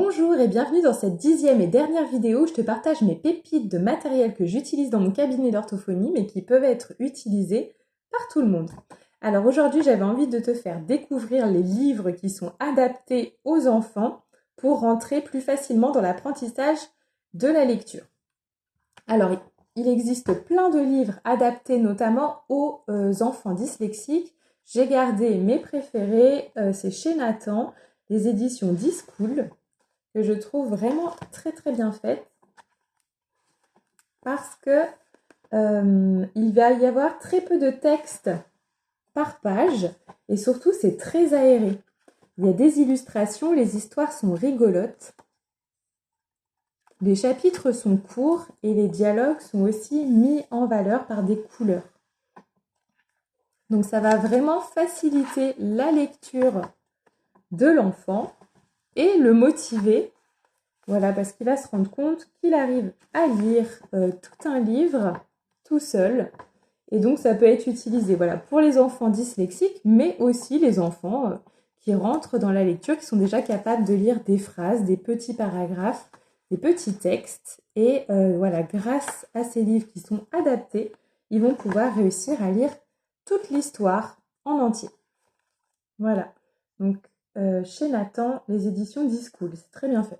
Bonjour et bienvenue dans cette 10e et dernière vidéo où je te partage mes pépites de matériel que j'utilise dans mon cabinet d'orthophonie mais qui peuvent être utilisés par tout le monde. Alors aujourd'hui j'avais envie de te faire découvrir les livres qui sont adaptés aux enfants pour rentrer plus facilement dans l'apprentissage de la lecture. Alors il existe plein de livres adaptés notamment aux enfants dyslexiques. J'ai gardé mes préférés, c'est chez Nathan, les éditions D-School, que je trouve vraiment très bien faites parce que il va y avoir très peu de texte par page et surtout c'est très aéré. Il y a des illustrations, les histoires sont rigolotes, les chapitres sont courts et les dialogues sont aussi mis en valeur par des couleurs. Donc ça va vraiment faciliter la lecture de l'enfant et le motiver. Voilà, parce qu'il va se rendre compte qu'il arrive à lire tout un livre tout seul. Et donc, ça peut être utilisé voilà, pour les enfants dyslexiques, mais aussi les enfants qui rentrent dans la lecture, qui sont déjà capables de lire des phrases, des petits paragraphes, des petits textes. Et voilà, grâce à ces livres qui sont adaptés, ils vont pouvoir réussir à lire toute l'histoire en entier. Voilà, donc chez Nathan, les éditions D-School, c'est très bien fait.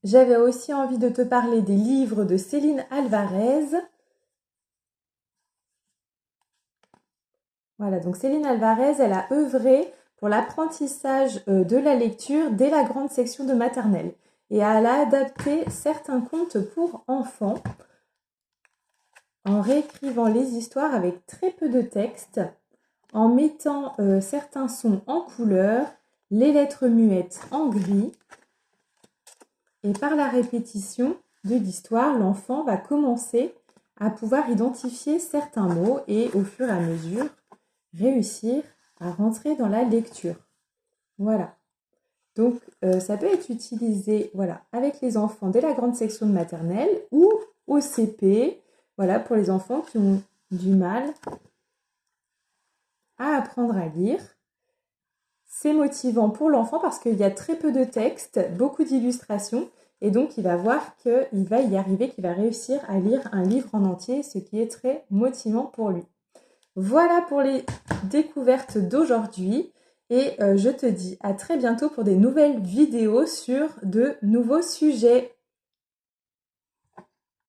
J'avais aussi envie de te parler des livres de Céline Alvarez. Voilà, donc Céline Alvarez, elle a œuvré pour l'apprentissage de la lecture dès la grande section de maternelle. Et elle a adapté certains contes pour enfants en réécrivant les histoires avec très peu de texte, en mettant certains sons en couleur, les lettres muettes en gris. Et par la répétition de l'histoire, l'enfant va commencer à pouvoir identifier certains mots et au fur et à mesure réussir à rentrer dans la lecture. Voilà. Donc ça peut être utilisé avec les enfants dès la grande section de maternelle ou au CP, voilà, pour les enfants qui ont du mal à apprendre à lire. C'est motivant pour l'enfant parce qu'il y a très peu de texte, beaucoup d'illustrations. Et donc, il va voir qu'il va y arriver, qu'il va réussir à lire un livre en entier, ce qui est très motivant pour lui. Voilà pour les découvertes d'aujourd'hui. Et je te dis à très bientôt pour des nouvelles vidéos sur de nouveaux sujets.